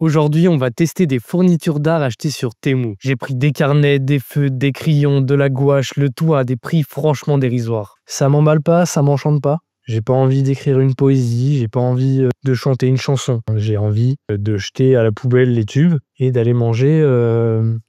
Aujourd'hui, on va tester des fournitures d'art achetées sur Temu. J'ai pris des carnets, des feutres, des crayons, de la gouache, le tout à des prix franchement dérisoires. Ça m'emballe pas, ça m'enchante pas. J'ai pas envie d'écrire une poésie, j'ai pas envie de chanter une chanson. J'ai envie de jeter à la poubelle les tubes et d'aller manger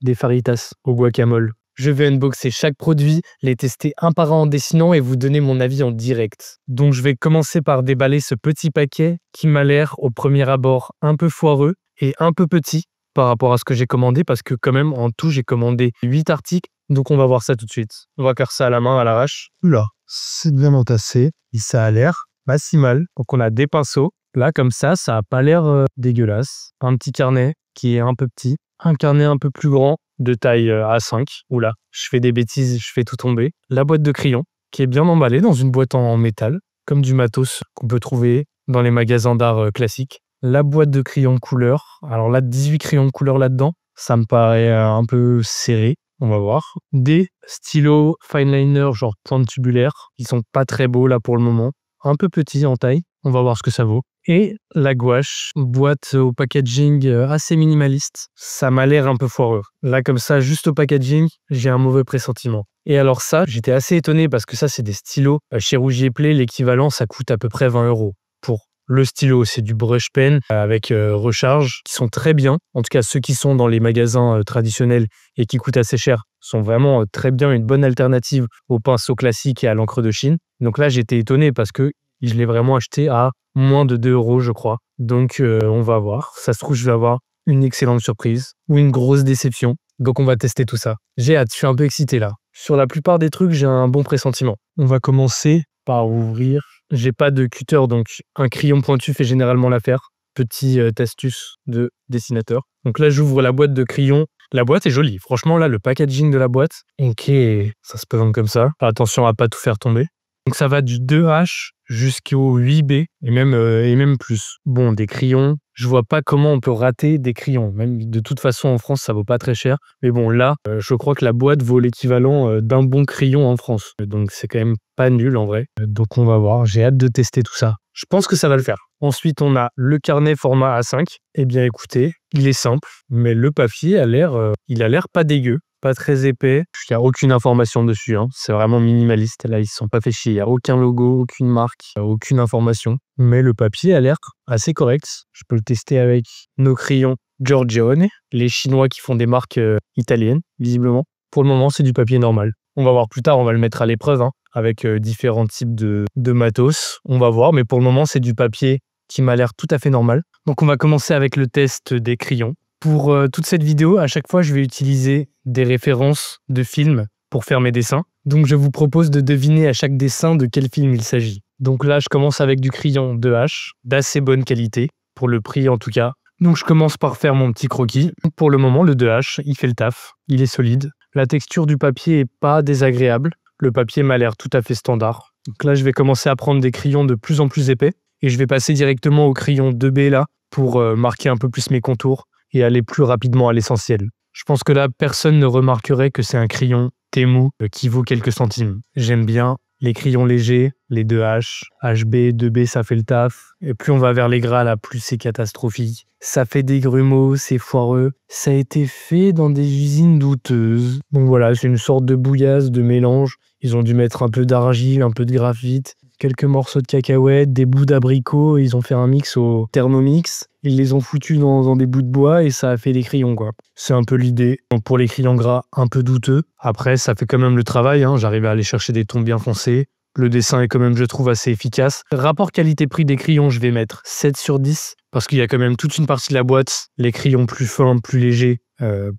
des faritas au guacamole. Je vais unboxer chaque produit, les tester un par un en dessinant et vous donner mon avis en direct. Donc je vais commencer par déballer ce petit paquet qui m'a l'air au premier abord un peu foireux et un peu petit par rapport à ce que j'ai commandé parce que quand même en tout j'ai commandé 8 articles. Donc on va voir ça tout de suite. On va faire ça à la main, à l'arrache. Oula, c'est bien entassé et ça a l'air pas si mal. Donc on a des pinceaux. Là comme ça a pas l'air dégueulasse. Un petit carnet qui est un peu petit. Un carnet un peu plus grand de taille A5. Oula, je fais des bêtises, je fais tout tomber. La boîte de crayons qui est bien emballée dans une boîte en métal, comme du matos qu'on peut trouver dans les magasins d'art classiques. La boîte de crayons de couleur. Alors là, 18 crayons de couleur là-dedans. Ça me paraît un peu serré. On va voir. Des stylos fine liner genre pointe tubulaire. Ils sont pas très beaux là pour le moment. Un peu petits en taille. On va voir ce que ça vaut. Et la gouache, boîte au packaging assez minimaliste. Ça m'a l'air un peu foireux. Là, comme ça, juste au packaging, j'ai un mauvais pressentiment. Et alors ça, j'étais assez étonné parce que ça, c'est des stylos. Chez Rougier Play, l'équivalent, ça coûte à peu près 20 € pour le stylo. C'est du brush pen avec recharge qui sont très bien. En tout cas, ceux qui sont dans les magasins traditionnels et qui coûtent assez cher sont vraiment très bien. Une bonne alternative aux pinceaux classiques et à l'encre de Chine. Donc là, j'étais étonné parce que je l'ai vraiment acheté à moins de 2 €, je crois. Donc, on va voir. Ça se trouve, je vais avoir une excellente surprise ou une grosse déception. Donc, on va tester tout ça. J'ai hâte, je suis un peu excité là. Sur la plupart des trucs, j'ai un bon pressentiment. On va commencer par ouvrir. J'ai pas de cutter, donc un crayon pointu fait généralement l'affaire. Petite astuce de dessinateur. Donc là, j'ouvre la boîte de crayons. La boîte est jolie. Franchement, là, le packaging de la boîte, ok, ça se présente comme ça. Attention à pas tout faire tomber. Donc ça va du 2H jusqu'au 8B et même plus. Bon, des crayons, je vois pas comment on peut rater des crayons. Même de toute façon en France, ça vaut pas très cher. Mais bon, là, je crois que la boîte vaut l'équivalent d'un bon crayon en France. Donc c'est quand même pas nul en vrai. Donc on va voir, j'ai hâte de tester tout ça. Je pense que ça va le faire. Ensuite, on a le carnet format A5. Eh bien écoutez, il est simple, mais le papier a l'air pas dégueu. Pas très épais, il n'y a aucune information dessus, hein. C'est vraiment minimaliste, là ils se sont pas fait chier, il n'y a aucun logo, aucune marque, aucune information, mais le papier a l'air assez correct. Je peux le tester avec nos crayons Giorgione, les Chinois qui font des marques italiennes, visiblement. Pour le moment, c'est du papier normal. On va voir plus tard, on va le mettre à l'épreuve, hein, avec différents types de matos. On va voir, mais pour le moment, c'est du papier qui m'a l'air tout à fait normal. Donc on va commencer avec le test des crayons. Pour toute cette vidéo, à chaque fois, je vais utiliser des références de films pour faire mes dessins. Donc, je vous propose de deviner à chaque dessin de quel film il s'agit. Donc là, je commence avec du crayon 2H, d'assez bonne qualité, pour le prix en tout cas. Donc, je commence par faire mon petit croquis. Pour le moment, le 2H, il fait le taf. Il est solide. La texture du papier est pas désagréable. Le papier m'a l'air tout à fait standard. Donc là, je vais commencer à prendre des crayons de plus en plus épais. Et je vais passer directement au crayon 2B là, pour marquer un peu plus mes contours et aller plus rapidement à l'essentiel. Je pense que là, personne ne remarquerait que c'est un crayon Temu qui vaut quelques centimes. J'aime bien les crayons légers, les 2H, HB, 2B, ça fait le taf. Et plus on va vers les gras, là, plus c'est catastrophique. Ça fait des grumeaux, c'est foireux. Ça a été fait dans des usines douteuses. Donc voilà, c'est une sorte de bouillasse, de mélange. Ils ont dû mettre un peu d'argile, un peu de graphite, quelques morceaux de cacahuètes, des bouts d'abricots. Ils ont fait un mix au Thermomix. Ils les ont foutus dans des bouts de bois et ça a fait des crayons, quoi. C'est un peu l'idée. Donc pour les crayons gras, un peu douteux. Après, ça fait quand même le travail, hein. J'arrive à aller chercher des tons bien foncés. Le dessin est quand même, je trouve, assez efficace. Rapport qualité-prix des crayons, je vais mettre 7 sur 10 parce qu'il y a quand même toute une partie de la boîte, les crayons plus fins, plus légers,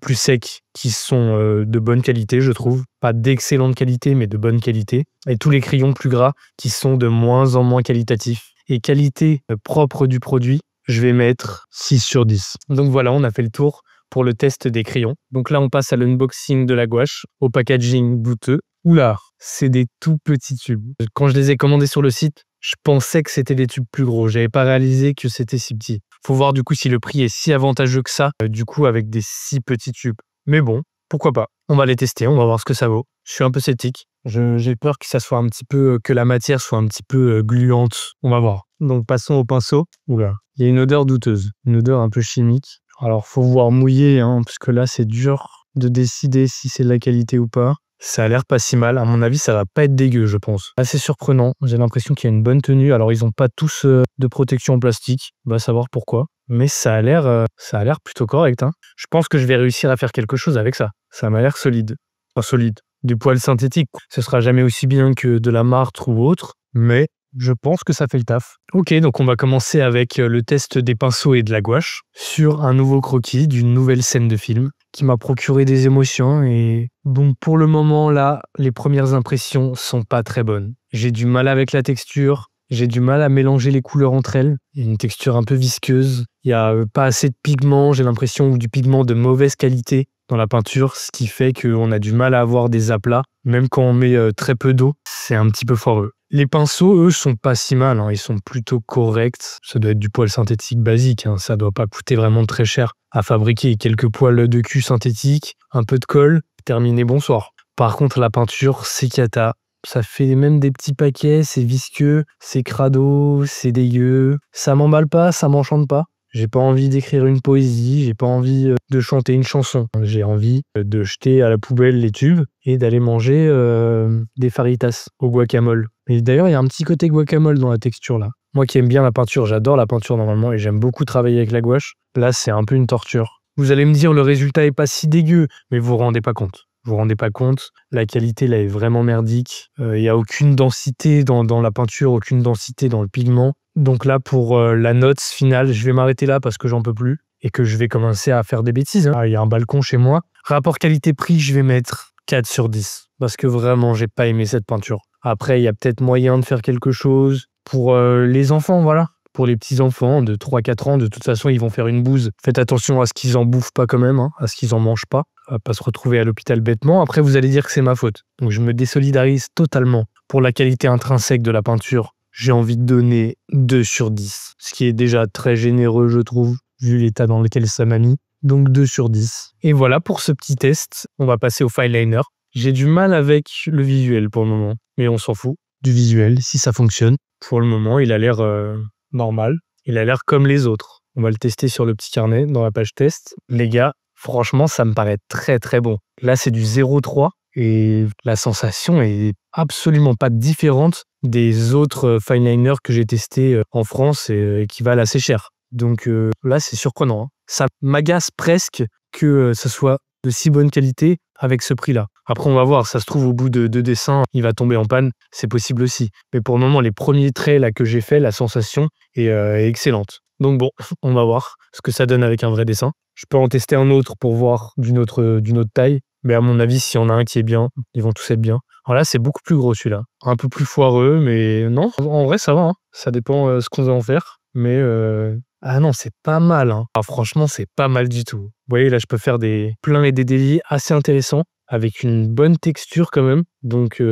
plus secs, qui sont de bonne qualité, je trouve. Pas d'excellente qualité, mais de bonne qualité. Et tous les crayons plus gras qui sont de moins en moins qualitatifs. Et qualité propre du produit, je vais mettre 6 sur 10. Donc voilà, on a fait le tour pour le test des crayons. Donc là, on passe à l'unboxing de la gouache, au packaging douteux. Oula, c'est des tout petits tubes. Quand je les ai commandés sur le site, je pensais que c'était des tubes plus gros. J'avais pas réalisé que c'était si petit. Faut voir du coup si le prix est si avantageux que ça, du coup avec des si petits tubes. Mais bon, pourquoi pas. On va les tester, on va voir ce que ça vaut. Je suis un peu sceptique. J'ai peur que ça soit un petit peu, que la matière soit un petit peu gluante. On va voir. Donc passons au pinceau. Oula, il y a une odeur douteuse, une odeur un peu chimique. Je Alors, faut voir mouiller, hein, parce que là, c'est dur de décider si c'est de la qualité ou pas. Ça a l'air pas si mal. À mon avis, ça va pas être dégueu, je pense. Assez surprenant. J'ai l'impression qu'il y a une bonne tenue. Alors, ils ont pas tous de protection en plastique. On va savoir pourquoi. Mais ça a l'air plutôt correct, hein. Je pense que je vais réussir à faire quelque chose avec ça. Ça m'a l'air solide. Enfin, solide. Du poil synthétique. Ce sera jamais aussi bien que de la martre ou autre, mais je pense que ça fait le taf. Ok, donc on va commencer avec le test des pinceaux et de la gouache sur un nouveau croquis d'une nouvelle scène de film qui m'a procuré des émotions et bon, pour le moment là, les premières impressions sont pas très bonnes. J'ai du mal avec la texture, j'ai du mal à mélanger les couleurs entre elles. Il y a une texture un peu visqueuse, il y a pas assez de pigment, j'ai l'impression, ou du pigment de mauvaise qualité dans la peinture, ce qui fait qu'on a du mal à avoir des aplats, même quand on met très peu d'eau, c'est un petit peu foireux. Les pinceaux, eux, sont pas si mal, hein. Ils sont plutôt corrects. Ça doit être du poil synthétique basique, hein. Ça doit pas coûter vraiment très cher à fabriquer. Quelques poils de cul synthétiques, un peu de colle, terminé, bonsoir. Par contre, la peinture, c'est cata. Ça fait même des petits paquets, c'est visqueux, c'est crado, c'est dégueu. Ça m'emballe pas, ça m'enchante pas. J'ai pas envie d'écrire une poésie, j'ai pas envie de chanter une chanson. J'ai envie de jeter à la poubelle les tubes et d'aller manger des faritas au guacamole. Et d'ailleurs, il y a un petit côté guacamole dans la texture là. Moi qui aime bien la peinture, j'adore la peinture normalement et j'aime beaucoup travailler avec la gouache. Là, c'est un peu une torture. Vous allez me dire, le résultat est pas si dégueu, mais vous vous rendez pas compte. Vous vous rendez pas compte, la qualité là est vraiment merdique. Il y a aucune densité dans la peinture, aucune densité dans le pigment. Donc là, pour la note finale, je vais m'arrêter là parce que j'en peux plus et que je vais commencer à faire des bêtises, hein. Ah, il y a un balcon chez moi. Rapport qualité-prix, je vais mettre 4 sur 10 parce que vraiment, j'ai pas aimé cette peinture. Après, il y a peut-être moyen de faire quelque chose pour les enfants, voilà. Pour les petits-enfants de 3-4 ans, de toute façon, ils vont faire une bouse. Faites attention à ce qu'ils en bouffent pas quand même, hein, à ce qu'ils en mangent pas, à pas se retrouver à l'hôpital bêtement. Après, vous allez dire que c'est ma faute. Donc, je me désolidarise totalement. Pour la qualité intrinsèque de la peinture, j'ai envie de donner 2 sur 10. Ce qui est déjà très généreux, je trouve, vu l'état dans lequel ça m'a mis. Donc 2 sur 10. Et voilà pour ce petit test. On va passer au fine liner. J'ai du mal avec le visuel pour le moment. Mais on s'en fout du visuel, si ça fonctionne. Pour le moment, il a l'air normal. Il a l'air comme les autres. On va le tester sur le petit carnet, dans la page test. Les gars, franchement, ça me paraît très très bon. Là, c'est du 0,3. Et la sensation est absolument pas différente des autres fine liners que j'ai testés en France et qui valent assez cher. Donc là, c'est surprenant, hein. Ça m'agace presque que ce soit de si bonne qualité avec ce prix-là. Après, on va voir, ça se trouve au bout de 2 dessins, il va tomber en panne, c'est possible aussi. Mais pour le moment, les premiers traits là que j'ai fait, la sensation est excellente. Donc bon, on va voir ce que ça donne avec un vrai dessin. Je peux en tester un autre pour voir d'une autre taille. Mais à mon avis, s'il y en a un qui est bien, ils vont tous être bien. Alors là, c'est beaucoup plus gros celui-là. Un peu plus foireux, mais non, en vrai, ça va, hein. Ça dépend ce qu'on va en faire. Mais ah non, c'est pas mal, hein. Ah, franchement, c'est pas mal du tout. Vous voyez, là, je peux faire des pleins et des déliés assez intéressants, avec une bonne texture quand même. Donc,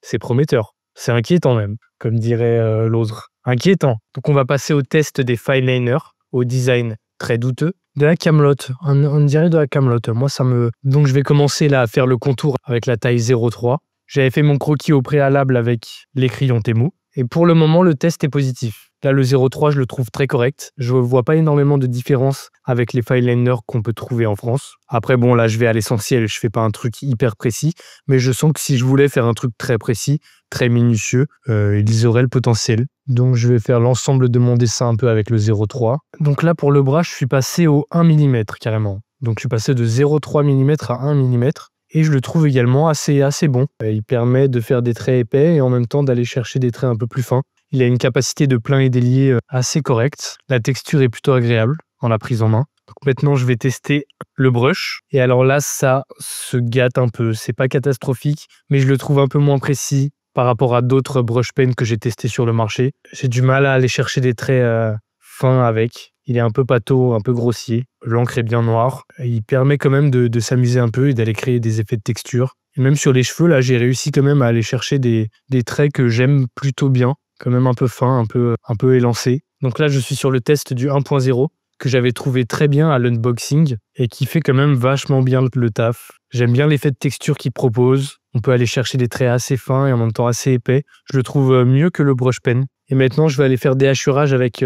c'est prometteur. C'est inquiétant même, comme dirait l'autre. Inquiétant. Donc, on va passer au test des fine liners, au design très douteux. De la camelote, on dirait de la camelote. Moi, ça me... Donc, je vais commencer là à faire le contour avec la taille 0,3. J'avais fait mon croquis au préalable avec les crayons Temu. Et pour le moment, le test est positif. Là, le 0,3, je le trouve très correct. Je ne vois pas énormément de différence avec les fine liners qu'on peut trouver en France. Après, bon, là, je vais à l'essentiel. Je ne fais pas un truc hyper précis. Mais je sens que si je voulais faire un truc très précis, très minutieux, ils auraient le potentiel. Donc, je vais faire l'ensemble de mon dessin un peu avec le 0,3. Donc là, pour le bras, je suis passé au 1 mm carrément. Donc, je suis passé de 0,3 mm à 1 mm. Et je le trouve également assez bon. Il permet de faire des traits épais et en même temps d'aller chercher des traits un peu plus fins. Il a une capacité de plein et délié assez correcte. La texture est plutôt agréable en la prise en main. Donc maintenant, je vais tester le brush. Et alors là, ça se gâte un peu. C'est pas catastrophique, mais je le trouve un peu moins précis par rapport à d'autres brush pens que j'ai testés sur le marché. J'ai du mal à aller chercher des traits fins avec. Il est un peu pâteau, un peu grossier. L'encre est bien noire. Il permet quand même de s'amuser un peu et d'aller créer des effets de texture. Et même sur les cheveux, là, j'ai réussi quand même à aller chercher des traits que j'aime plutôt bien. Quand même un peu fin, un peu élancé. Donc là, je suis sur le test du 1.0 que j'avais trouvé très bien à l'unboxing et qui fait quand même vachement bien le taf. J'aime bien l'effet de texture qu'il propose. On peut aller chercher des traits assez fins et en même temps assez épais. Je le trouve mieux que le brush pen. Et maintenant, je vais aller faire des hachurages avec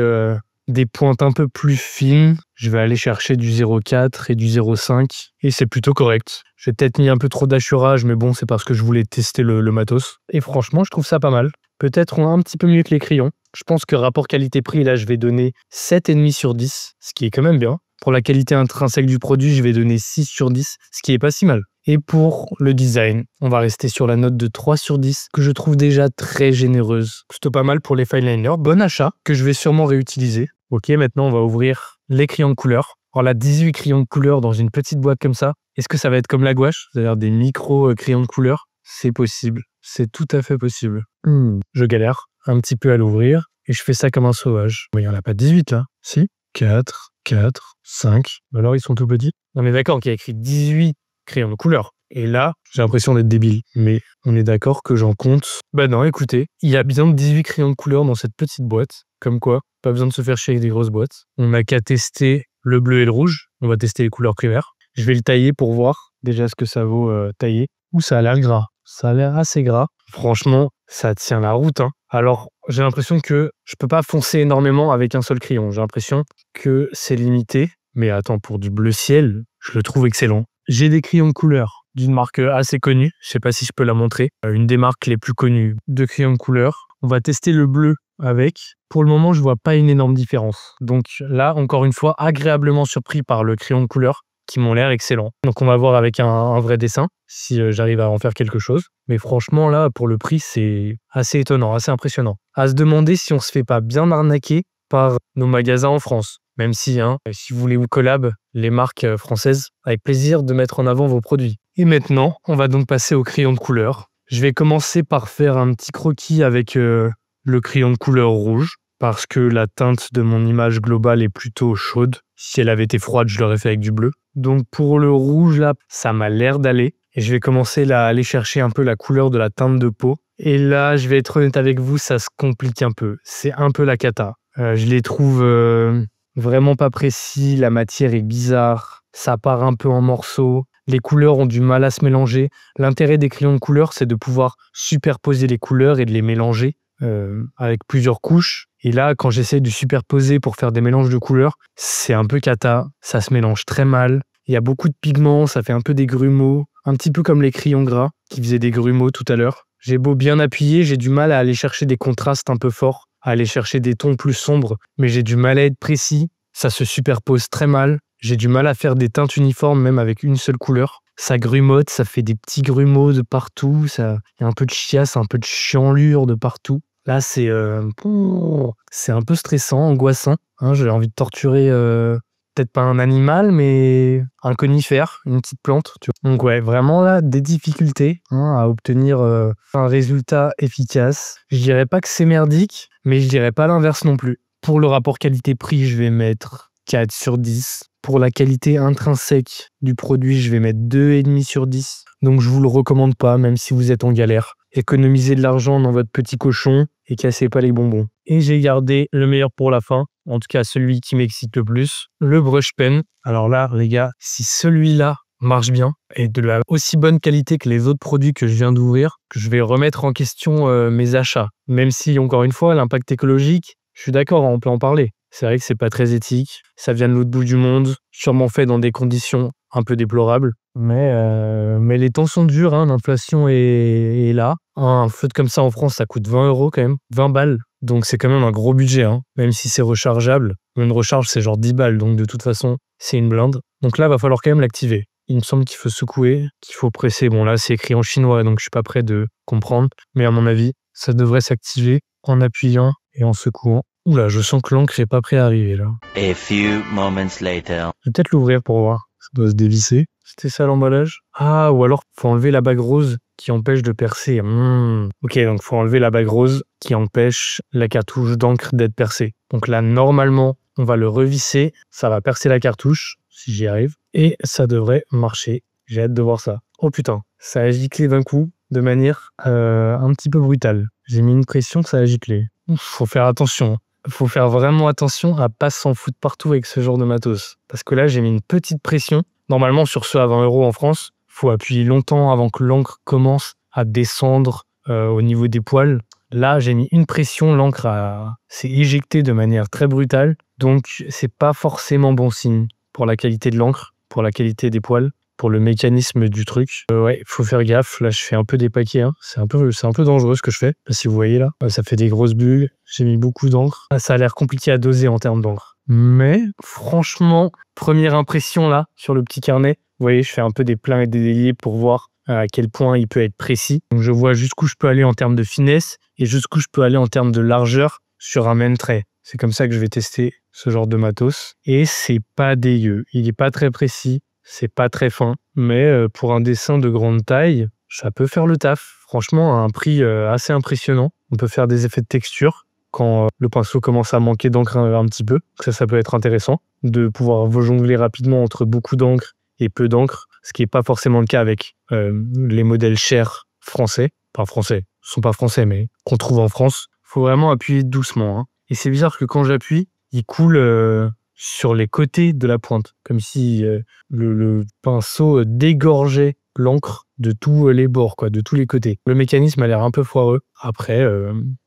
des pointes un peu plus fines, je vais aller chercher du 0,4 et du 0,5 et c'est plutôt correct. J'ai peut-être mis un peu trop d'assurage, mais bon, c'est parce que je voulais tester le matos. Et franchement, je trouve ça pas mal. Peut-être un petit peu mieux que les crayons. Je pense que rapport qualité-prix, là, je vais donner 7,5 sur 10, ce qui est quand même bien. Pour la qualité intrinsèque du produit, je vais donner 6 sur 10, ce qui est pas si mal. Et pour le design, on va rester sur la note de 3 sur 10, que je trouve déjà très généreuse. Plutôt pas mal pour les fine liners. Bon achat, que je vais sûrement réutiliser. Ok, maintenant on va ouvrir les crayons de couleur. Alors là, 18 crayons de couleur dans une petite boîte comme ça. Est-ce que ça va être comme la gouache, c'est-à-dire des micro crayons de couleur? C'est possible. C'est tout à fait possible. Je galère un petit peu à l'ouvrir et je fais ça comme un sauvage. Mais il n'y en a pas 18 là. Si? 4, 5. Alors ils sont tout petits. Non mais d'accord, qui a écrit 18 crayons de couleur. Et là, j'ai l'impression d'être débile. Mais on est d'accord que j'en compte. Bah non, écoutez, il y a bien 18 crayons de couleur dans cette petite boîte. Comme quoi, pas besoin de se faire chier avec des grosses boîtes. On n'a qu'à tester le bleu et le rouge. On va tester les couleurs primaires. Je vais le tailler pour voir déjà ce que ça vaut tailler. Ouh, ça a l'air gras. Ça a l'air assez gras. Franchement, ça tient la route. Alors, j'ai l'impression que je peux pas foncer énormément avec un seul crayon. J'ai l'impression que c'est limité. Mais attends, pour du bleu ciel, je le trouve excellent. J'ai des crayons de couleur d'une marque assez connue. Je sais pas si je peux la montrer. Une des marques les plus connues de crayons de couleur. On va tester le bleu avec. Pour le moment, je vois pas une énorme différence. Donc là, encore une fois, agréablement surpris par le crayon de couleur qui m'ont l'air excellents. Donc on va voir avec un vrai dessin si j'arrive à en faire quelque chose. Mais franchement, là, pour le prix, c'est assez étonnant, assez impressionnant. À se demander si on se fait pas bien arnaquer par nos magasins en France. Même si, si vous voulez vous collab, les marques françaises, avec plaisir de mettre en avant vos produits. Et maintenant, on va donc passer au crayon de couleur. Je vais commencer par faire un petit croquis avec le crayon de couleur rouge, parce que la teinte de mon image globale est plutôt chaude. Si elle avait été froide, je l'aurais fait avec du bleu. Donc pour le rouge, là, ça m'a l'air d'aller. Et je vais commencer à aller chercher un peu la couleur de la teinte de peau. Et là, je vais être honnête avec vous, ça se complique un peu. C'est un peu la cata. Je les trouve vraiment pas précis. La matière est bizarre. Ça part un peu en morceaux. Les couleurs ont du mal à se mélanger. L'intérêt des crayons de couleur, c'est de pouvoir superposer les couleurs et de les mélanger avec plusieurs couches. Et là, quand j'essaie de superposer pour faire des mélanges de couleurs, c'est un peu cata. Ça se mélange très mal. Il y a beaucoup de pigments, ça fait un peu des grumeaux. Un petit peu comme les crayons gras qui faisaient des grumeaux tout à l'heure. J'ai beau bien appuyer, j'ai du mal à aller chercher des contrastes un peu forts, à aller chercher des tons plus sombres, mais j'ai du mal à être précis. Ça se superpose très mal. J'ai du mal à faire des teintes uniformes, même avec une seule couleur. Ça grumote, ça fait des petits grumeaux de partout. Il y a un peu de chiasse, un peu de chienlure de partout. Là, c'est un peu stressant, angoissant. J'ai envie de torturer, peut-être pas un animal, mais un conifère, une petite plante. Tu vois. Donc ouais, vraiment là, des difficultés à obtenir un résultat efficace. Je dirais pas que c'est merdique, mais je dirais pas l'inverse non plus. Pour le rapport qualité-prix, je vais mettre 4 sur 10. Pour la qualité intrinsèque du produit, je vais mettre 2,5 sur 10. Donc je vous le recommande pas, même si vous êtes en galère. Économisez de l'argent dans votre petit cochon et cassez pas les bonbons. Et j'ai gardé le meilleur pour la fin, en tout cas celui qui m'excite le plus, le brush pen. Alors là, les gars, si celui-là marche bien et de la aussi bonne qualité que les autres produits que je viens d'ouvrir, que je vais remettre en question mes achats. Même si, encore une fois, l'impact écologique, je suis d'accord, on peut en parler. C'est vrai que c'est pas très éthique, ça vient de l'autre bout du monde, sûrement fait dans des conditions un peu déplorables. Mais les temps sont durs, l'inflation est là. Un feutre comme ça en France, ça coûte 20 € quand même, 20 balles. Donc c'est quand même un gros budget, même si c'est rechargeable. Une recharge, c'est genre 10 balles, donc de toute façon, c'est une blinde. Donc là, va falloir quand même l'activer. Il me semble qu'il faut secouer, qu'il faut presser. Bon là, c'est écrit en chinois, donc je suis pas prêt de comprendre. Mais à mon avis, ça devrait s'activer en appuyant et en secouant. Oula, je sens que l'encre est pas prêt à arriver là. A few moments later. Je vais peut-être l'ouvrir pour voir. Ça doit se dévisser. C'était ça l'emballage? Ah, ou alors faut enlever la bague rose qui empêche de percer. Ok, donc faut enlever la bague rose qui empêche la cartouche d'encre d'être percée. Donc là, normalement, on va le revisser. Ça va percer la cartouche, si j'y arrive. Et ça devrait marcher. J'ai hâte de voir ça. Oh putain, ça a giclé d'un coup, de manière un petit peu brutale. J'ai mis une pression que ça a giclé. Faut faire attention. Faut faire vraiment attention à pas s'en foutre partout avec ce genre de matos. Parce que là, j'ai mis une petite pression. Normalement, sur ceux à 20 € en France, faut appuyer longtemps avant que l'encre commence à descendre au niveau des poils. Là, j'ai mis une pression, l'encre s'est éjectée de manière très brutale. Donc c'est pas forcément bon signe pour la qualité de l'encre, pour la qualité des poils, pour le mécanisme du truc. Ouais, faut faire gaffe. Là, je fais un peu des paquets. Hein. C'est un peu dangereux ce que je fais. Là, si vous voyez là, ça fait des grosses bulles. J'ai mis beaucoup d'encre. Ça a l'air compliqué à doser en termes d'encre. Mais franchement, première impression là, sur le petit carnet, vous voyez, je fais un peu des pleins et des déliés pour voir à quel point il peut être précis. Donc, je vois jusqu'où je peux aller en termes de finesse et jusqu'où je peux aller en termes de largeur sur un même trait. C'est comme ça que je vais tester ce genre de matos. Et c'est pas dégueu. Il est pas très précis. C'est pas très fin, mais pour un dessin de grande taille, ça peut faire le taf. Franchement, à un prix assez impressionnant. On peut faire des effets de texture quand le pinceau commence à manquer d'encre un petit peu. Ça peut être intéressant de pouvoir jongler rapidement entre beaucoup d'encre et peu d'encre, ce qui n'est pas forcément le cas avec les modèles chers français. Enfin français, ce sont pas français, mais qu'on trouve en France. Il faut vraiment appuyer doucement. Hein. Et c'est bizarre que quand j'appuie, il coule sur les côtés de la pointe, comme si le pinceau dégorgeait l'encre de tous les bords, quoi, de tous les côtés. Le mécanisme a l'air un peu foireux. Après,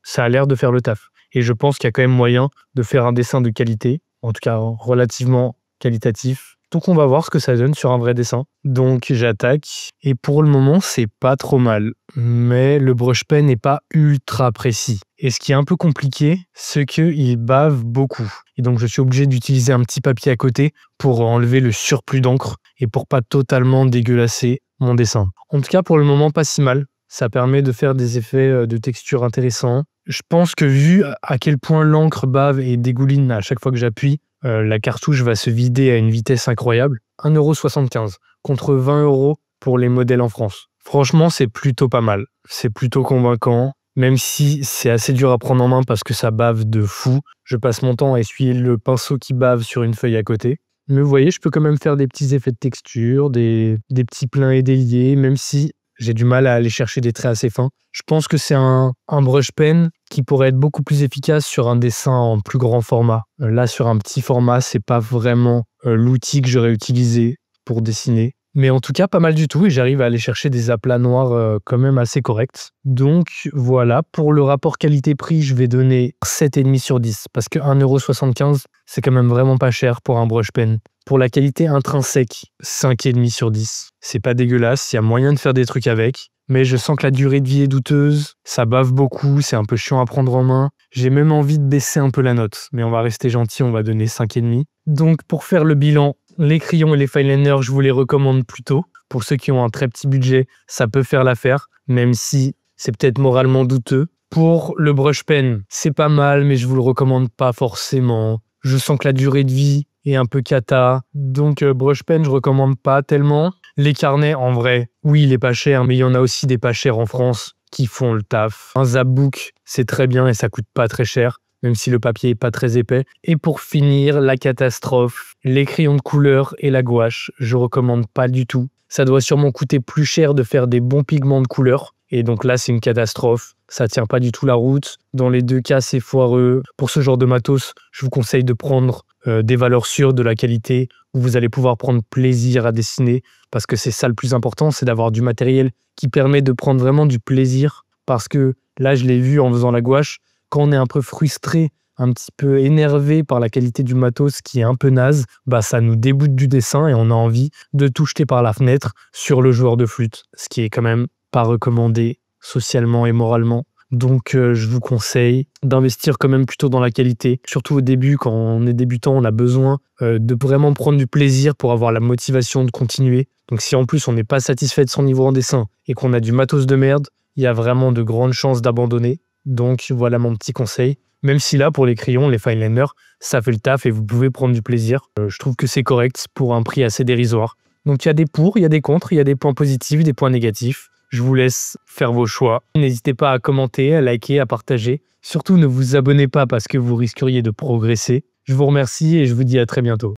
ça a l'air de faire le taf. Et je pense qu'il y a quand même moyen de faire un dessin de qualité, en tout cas relativement qualitatif. Donc on va voir ce que ça donne sur un vrai dessin. Donc j'attaque. Et pour le moment, c'est pas trop mal. Mais le brush pen n'est pas ultra précis. Et ce qui est un peu compliqué, c'est qu'il bave beaucoup. Et donc je suis obligé d'utiliser un petit papier à côté pour enlever le surplus d'encre et pour pas totalement dégueulasser mon dessin. En tout cas, pour le moment, pas si mal. Ça permet de faire des effets de texture intéressants. Je pense que vu à quel point l'encre bave et dégouline à chaque fois que j'appuie, la cartouche va se vider à une vitesse incroyable. 1,75 € contre 20 € pour les modèles en France. Franchement, c'est plutôt pas mal. C'est plutôt convaincant. Même si c'est assez dur à prendre en main parce que ça bave de fou. Je passe mon temps à essuyer le pinceau qui bave sur une feuille à côté. Mais vous voyez, je peux quand même faire des petits effets de texture, des petits pleins et déliés, même si j'ai du mal à aller chercher des traits assez fins. Je pense que c'est un brush pen qui pourrait être beaucoup plus efficace sur un dessin en plus grand format. Là, sur un petit format, c'est pas vraiment l'outil que j'aurais utilisé pour dessiner. Mais en tout cas, pas mal du tout et j'arrive à aller chercher des aplats noirs quand même assez corrects. Donc voilà, pour le rapport qualité-prix, je vais donner 7,5 sur 10 parce que 1,75 €, c'est quand même vraiment pas cher pour un brush pen. Pour la qualité intrinsèque, 5,5 sur 10. C'est pas dégueulasse, il y a moyen de faire des trucs avec. Mais je sens que la durée de vie est douteuse, ça bave beaucoup, c'est un peu chiant à prendre en main. J'ai même envie de baisser un peu la note, mais on va rester gentil, on va donner 5,5. Donc pour faire le bilan, les crayons et les fineliners, je vous les recommande plutôt. Pour ceux qui ont un très petit budget, ça peut faire l'affaire, même si c'est peut-être moralement douteux. Pour le brush pen, c'est pas mal, mais je vous le recommande pas forcément. Je sens que la durée de vie est un peu cata, donc brush pen, je recommande pas tellement. Les carnets, en vrai, oui, il est pas cher, mais il y en a aussi des pas chers en France qui font le taf. Un Zapbook, c'est très bien et ça coûte pas très cher, même si le papier est pas très épais. Et pour finir, la catastrophe, les crayons de couleur et la gouache, je recommande pas du tout. Ça doit sûrement coûter plus cher de faire des bons pigments de couleur. Et donc là, c'est une catastrophe. Ça tient pas du tout la route. Dans les deux cas, c'est foireux. Pour ce genre de matos, je vous conseille de prendre des valeurs sûres de la qualité où vous allez pouvoir prendre plaisir à dessiner parce que c'est ça le plus important, c'est d'avoir du matériel qui permet de prendre vraiment du plaisir parce que là, je l'ai vu en faisant la gouache, quand on est un peu frustré, un petit peu énervé par la qualité du matos qui est un peu naze, bah ça nous déboute du dessin et on a envie de tout jeter par la fenêtre sur le joueur de flûte, ce qui est quand même pas recommandé socialement et moralement. Donc je vous conseille d'investir quand même plutôt dans la qualité. Surtout au début, quand on est débutant, on a besoin de vraiment prendre du plaisir pour avoir la motivation de continuer. Donc si en plus on n'est pas satisfait de son niveau en dessin et qu'on a du matos de merde, il y a vraiment de grandes chances d'abandonner. Donc voilà mon petit conseil. Même si là, pour les crayons, les fineliners, ça fait le taf et vous pouvez prendre du plaisir. Je trouve que c'est correct pour un prix assez dérisoire. Donc il y a des pour, il y a des contre, il y a des points positifs, des points négatifs. Je vous laisse faire vos choix. N'hésitez pas à commenter, à liker, à partager. Surtout, ne vous abonnez pas parce que vous risqueriez de progresser. Je vous remercie et je vous dis à très bientôt.